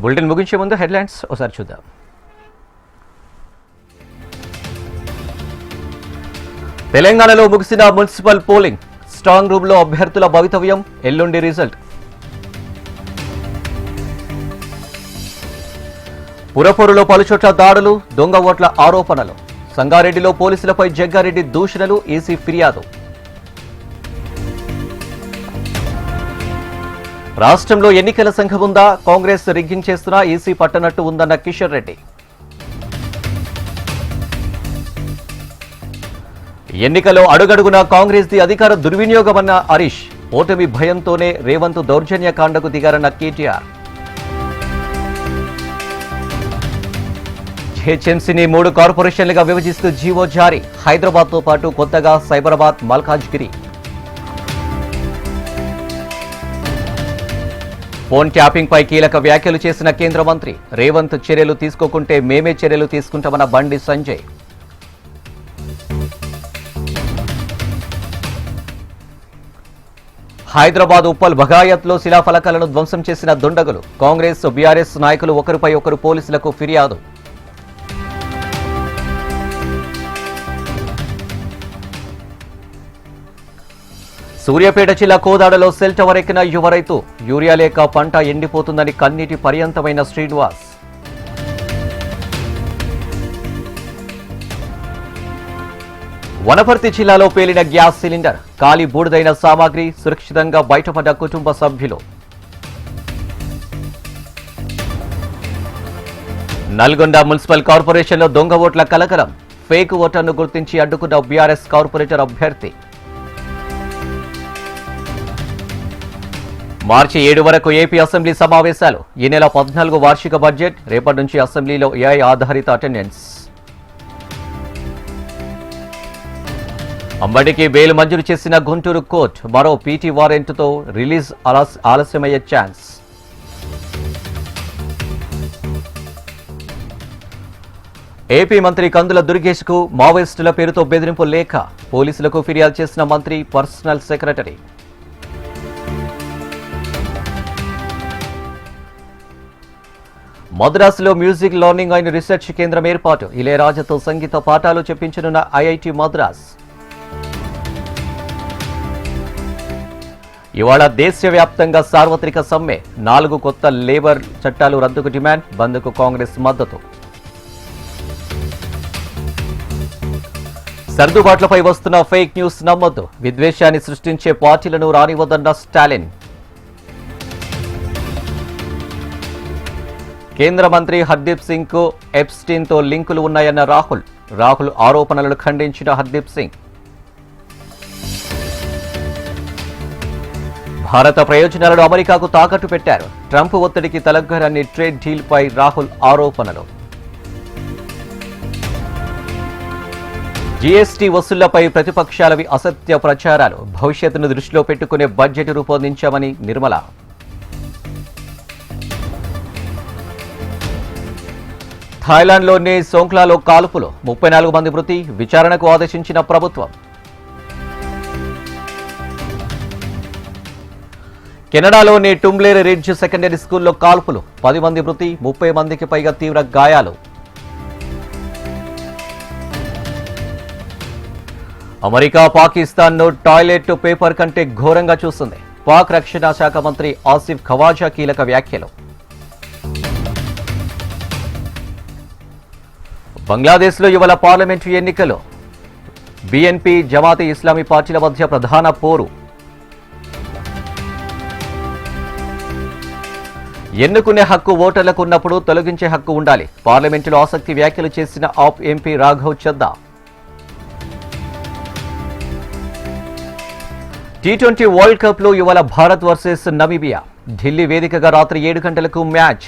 Bulletin ముగించే ముందు headlines ఒకసారి చూద్దాం. తెలంగాణలో ముగిసిన మున్సిపల్ పోలింగ్, స్ట్రాంగ్ రూమ్లో అభ్యర్థుల భవితవ్యం, ఎల్లుండి రిజల్ట్. పురపొరులో పలుచోట్ల దాడులు, దొంగ ఓట్ల ఆరోపణలు. సంగారెడ్డిలో పోలీసులపై జగ్గారెడ్డి దూషణలు, ఈసీ ఫిర్యాదు. రాష్ట్రంలో ఎన్నికల సంఘం ఉందా? కాంగ్రెస్ రిగ్గింగ్ చేస్తున్నా ఈసీ పట్టనట్టు ఉందన్న కిషన్ రెడ్డి. ఎన్నికలో అడుగడుగున కాంగ్రెస్ ది అధికార దుర్వినియోగమన్న హరీష్. ఓటమి భయంతోనే రేవంత్ దౌర్జన్యకాండకు దిగారన్న కేటీఆర్. జిహెచ్ఎంసీని 3 కార్పొరేషన్లుగా విభజిస్తూ జీవో జారీ. హైదరాబాద్తో పాటు కొత్తగా సైబరాబాద్, మల్కాజ్గిరి. ఫోన్ ట్యాపింగ్ పై కీలక వ్యాఖ్యలు చేసిన కేంద్ర మంత్రి. రేవంత్ చర్యలు తీసుకోకుంటే మేమే చర్యలు తీసుకుంటామన్న బండి సంజయ్. హైదరాబాద్ ఉప్పల్ బగాయత్లో శిలాఫలకాలను ధ్వంసం చేసిన దుండగులు. కాంగ్రెస్, బీఆర్ఎస్ నాయకులు ఒకరిపై ఒకరు పోలీసులకు ఫిర్యాదు. సూర్యాపేట జిల్లా కోదాడలో సెల్ టవర్ ఎక్కిన యువ రైతు. యూరియా లేక పంట ఎండిపోతుందని కన్నీటి పర్యంతమైన శ్రీనివాస్. వనపర్తి జిల్లాలో పేలిన గ్యాస్ సిలిండర్. ఖాళీ బూడిదైన సామాగ్రి, సురక్షితంగా బయటపడ్డ కుటుంబ సభ్యులు. నల్గొండ మున్సిపల్ కార్పొరేషన్లో దొంగ ఓట్ల కలకలం. ఫేక్ ఓటర్ను గుర్తించి అడ్డుకున్న బీఆర్ఎస్ కార్పొరేటర్ అభ్యర్థి. మార్చి 7 వరకు ఏపీ అసెంబ్లీ సమావేశాలు. ఈ నెల 14 వార్షిక బడ్జెట్. రేపటి నుంచి అసెంబ్లీలో ఏఐ ఆధారిత అటెండెన్స్. అంబడికి బెయిల్ మంజూరు చేసిన గుంటూరు కోర్టు. మరో పీటీ వారెంట్తో రిలీజ్ ఆలస్యమయ్యే ఛాన్స్. ఏపీ మంత్రి కందుల దుర్గేష్కు మావోయిస్టుల పేరుతో బెదిరింపు లేఖ. పోలీసులకు ఫిర్యాదు చేసిన మంత్రి పర్సనల్ సెక్రటరీ. మద్రాసులో మ్యూజిక్ లెర్నింగ్ అండ్ రీసెర్చ్ కేంద్రం ఏర్పాటు. ఇళయరాజాతో సంగీత పాఠాలు చెప్పించనున్న ఐఐటి మద్రాస్. ఇవాళ దేశవ్యాప్తంగా సార్వత్రిక సమ్మె. 4 కొత్త లేబర్ చట్టాలు రద్దుకు డిమాండ్. బంద్కు కాంగ్రెస్ మద్దతు. సర్దుబాట్లపై వస్తున్న ఫేక్ న్యూస్ నమ్మొద్దు. విద్వేషాన్ని సృష్టించే పార్టీలను రానివ్వదన్న స్టాలిన్. కేంద్ర మంత్రి హర్దీప్ సింగ్ కు ఎప్స్టీన్ తో లింకులు ఉన్నాయన్న రాహుల్ ఆరోపణలను ఖండించిన హర్దీప్ సింగ్. భారత ప్రయోజనాలను అమెరికాకు తాకట్టు పెట్టారు. ట్రంప్ ఒత్తిడికి తలగ్గరని ట్రేడ్ డీల్ పై రాహుల్ ఆరోపణలు. జీఎస్టీ వసూళ్లపై ప్రతిపక్షాలవి అసత్య ప్రచారాలు. భవిష్యత్తును దృష్టిలో పెట్టుకునే బడ్జెట్ రూపొందించామని నిర్మల. థాయిలాండ్లోని సోంక్లాలో కాల్పులు. 34 మంది మృతి. విచారణకు ఆదేశించిన ప్రభుత్వం. కెనడాలోని టుంబ్లేర్ రిడ్జ్ సెకండరీ స్కూల్లో కాల్పులు. 10 మంది మృతి, 30 మందికి పైగా తీవ్ర గాయాలు. అమెరికా పాకిస్తాన్ను టాయిలెట్ పేపర్ కంటే ఘోరంగా చూస్తుంది. పాక్ రక్షణ శాఖ మంత్రి ఆసిఫ్ ఖవాజా కీలక వ్యాఖ్యలు. బంగ్లాదేశ్లో ఇవాళ పార్లమెంటు ఎన్నికలు. బీఎన్పీ, జమాతే ఇస్లామీ పార్టీల మధ్య ప్రధాన పోరు. ఎన్నుకునే హక్కు ఓటర్లకు ఉన్నప్పుడు తొలగించే హక్కు ఉండాలి. పార్లమెంటులో ఆసక్తి వ్యాఖ్యలు చేసిన AAP MP Raghav Chadha. T20 world cup లో ఇవాళ భారత్ వర్సెస్ నమీబియా. ఢిల్లీ వేదికగా రాత్రి 7 గంటలకు మ్యాచ్.